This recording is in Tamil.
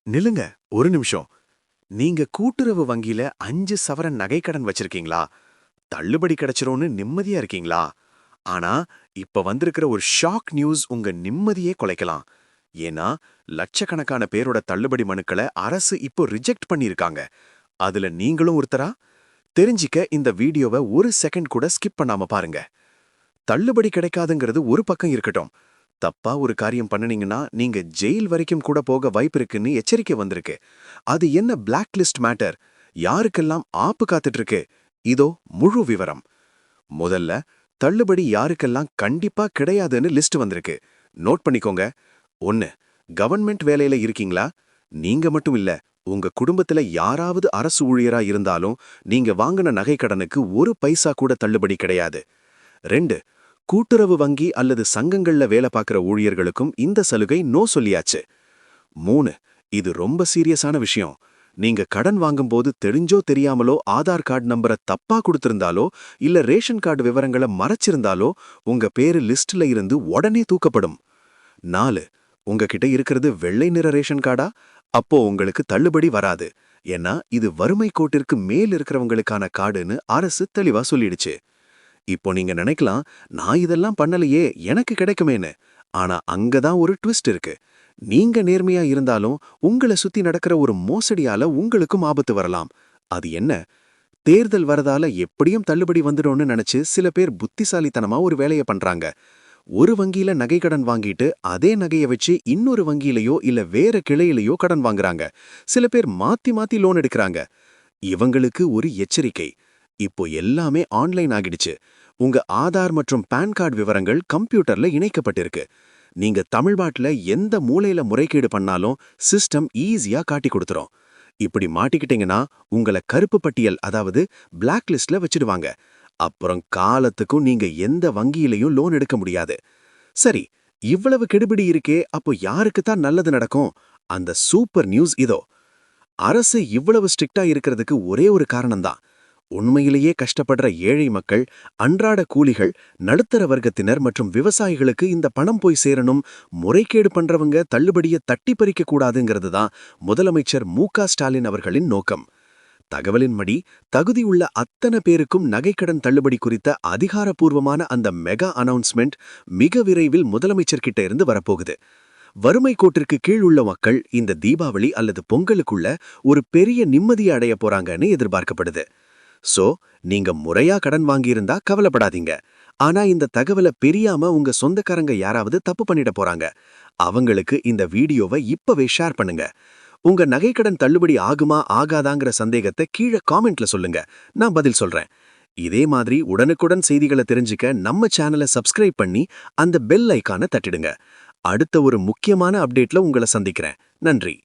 நில்லுங்க, ஒரு நிமிஷம். நீங்க கூட்டுறவு வங்கியில 5 சவரன் நகைக்கடன் வச்சிருக்கீங்களா? தள்ளுபடி கிடைச்சிரும்னு நிம்மதியா இருக்கீங்களா? ஆனா, இப்ப வந்திருக்கிற ஒரு ஷாக் நியூஸ் உங்க நிம்மதியே குலைக்கலாம். ஏன்னா, லட்சக்கணக்கான பேரோட தள்ளுபடி மனுக்கள அரசு இப்போ ரிஜெக்ட் பண்ணியிருக்காங்க. அதுல நீங்களும் ஒருத்தரா? தெரிஞ்சிக்க இந்த வீடியோவ ஒரு செகண்ட் கூட ஸ்கிப் பண்ணாம பாருங்க. தள்ளுபடி கிடைக்காதுங்கிறது ஒரு பக்கம் இருக்கட்டும். தப்பா ஒரு காரியம் பண்ணுனீங்கன்னா நீங்க ஜெயில் வரைக்கும் கூட போக வாய்ப்பு இருக்குன்னு எச்சரிக்கை வந்திருக்கு. அது என்ன பிளாக் லிஸ்ட் மேட்டர்? யாருக்கெல்லாம் ஆப்பு காத்துட்டு இருக்கு? இதோ முழு விவரம். முதல்ல தள்ளுபடி யாருக்கெல்லாம் கண்டிப்பா கிடையாதுன்னு லிஸ்ட் வந்திருக்கு. நோட் பண்ணிக்கோங்க. 1. கவர்மெண்ட் வேலையில இருக்கீங்களா? நீங்க மட்டும் இல்ல, உங்க குடும்பத்துல யாராவது அரசு ஊழியரா இருந்தாலும் நீங்க வாங்கின நகைக்கடனுக்கு ஒரு பைசா கூட தள்ளுபடி கிடையாது. 2. கூட்டுறவு வங்கி அல்லது சங்கங்கள்ல வேலை பார்க்குற ஊழியர்களுக்கும் இந்த சலுகை நோ சொல்லியாச்சு. 3. இது ரொம்ப சீரியஸான விஷயம். நீங்க கடன் வாங்கும்போது தெரிஞ்சோ தெரியாமலோ ஆதார் கார்டு நம்பரை தப்பா கொடுத்திருந்தாலோ இல்ல ரேஷன் கார்டு விவரங்களை மறைச்சிருந்தாலோ உங்க பேரு லிஸ்ட்ல இருந்து உடனே தூக்கப்படும். 4. உங்ககிட்ட இருக்கிறது வெள்ளை நிற ரேஷன் கார்டா? அப்போ உங்களுக்கு தள்ளுபடி வராது. ஏன்னா இது வறுமை கோட்டிற்கு மேல் இருக்கிறவங்களுக்கான கார்டுன்னு அரசு தெளிவா சொல்லிடுச்சு. இப்போ நீங்க நினைக்கலாம், நான் இதெல்லாம் பண்ணலையே, எனக்கு கிடைக்குமேன்னு. ஆனா அங்கதான் ஒரு ட்விஸ்ட் இருக்கு. நீங்க நேர்மையா இருந்தாலும் உங்கள சுத்தி நடக்கிற ஒரு மோசடியால உங்களுக்கும் ஆபத்து வரலாம். அது என்ன? தேர்தல் வரதால எப்படியும் தள்ளுபடி வந்துடும்னு நினைச்சு சில பேர் புத்திசாலித்தனமா ஒரு வேலைய பண்றாங்க. ஒரு வங்கியில நகை கடன் வாங்கிட்டு அதே நகையை வச்சு இன்னொரு வங்கியிலயோ இல்ல வேற கிளையிலயோ கடன் வாங்குறாங்க. சில பேர் மாத்தி மாத்தி லோன் எடுக்கிறாங்க. இவங்களுக்கு ஒரு எச்சரிக்கை. இப்போ எல்லாமே ஆன்லைன் ஆகிடுச்சு. உங்க ஆதார் மற்றும் பான் கார்டு விவரங்கள் கம்ப்யூட்டர்ல இணைக்கப்பட்டிருக்கு. நீங்க தமிழ்நாட்டுல எந்த மூலையில முறைகேடு பண்ணாலும் சிஸ்டம் ஈஸியா காட்டி கொடுத்துரும். இப்படி மாட்டிக்கிட்டீங்கன்னா உங்களை கருப்பு பட்டியல், அதாவது பிளாக் லிஸ்ட்ல வச்சிடுவாங்க. அப்புறம் காலத்துக்கும் நீங்க எந்த வங்கியிலையும் லோன் எடுக்க முடியாது. சரி, இவ்வளவு கெடுபிடி இருக்கே, அப்போ யாருக்கு தான் நல்லது நடக்கும்? அந்த சூப்பர் நியூஸ் இதோ. அரசு இவ்வளவு ஸ்ட்ரிக்டா இருக்கிறதுக்கு ஒரே ஒரு காரணம்தான். உண்மையிலேயே கஷ்டப்படுற ஏழை மக்கள், அன்றாட கூலிகள், நடுத்தர வர்க்கத்தினர் மற்றும் விவசாயிகளுக்கு இந்த பணம் போய் சேரணும், முறைகேடு பண்றவங்க தள்ளுபடியை தட்டி பறிக்க கூடாதுங்கிறது தான் முதலமைச்சர் மு.க.ஸ்டாலின் அவர்களின் நோக்கம். தகவலின்படி தகுதியுள்ள அத்தனை பேருக்கும் நகைக்கடன் தள்ளுபடி குறித்த அதிகாரப்பூர்வமான அந்த மெகா அனௌன்ஸ்மெண்ட் மிக விரைவில் முதலமைச்சர் கிட்ட இருந்து வரப்போகுது. வறுமை கோட்டிற்கு கீழ் உள்ள மக்கள் இந்த தீபாவளி அல்லது பொங்கலுக்குள்ள ஒரு பெரிய நிம்மதியை அடைய போறாங்கன்னு எதிர்பார்க்கப்படுது. சோ, நீங்க முறையா கடன் வாங்கியிருந்தா கவலைப்படாதீங்க. ஆனா இந்த தகவலை பெரியாம உங்க சொந்தக்காரங்க யாராவது தப்பு பண்ணிட போறாங்க. அவங்களுக்கு இந்த வீடியோவை இப்பவே ஷேர் பண்ணுங்க. உங்க நகைக்கடன் தள்ளுபடி ஆகுமா ஆகாதாங்கிற சந்தேகத்தை கீழே காமெண்ட்ல சொல்லுங்க. நான் பதில் சொல்றேன். இதே மாதிரி உடனுக்குடன் செய்திகளை தெரிஞ்சுக்க நம்ம சேனலை சப்ஸ்கிரைப் பண்ணி அந்த பெல் ஐகானை தட்டிடுங்க. அடுத்த ஒரு முக்கியமான அப்டேட்ல உங்களை சந்திக்கிறேன். நன்றி.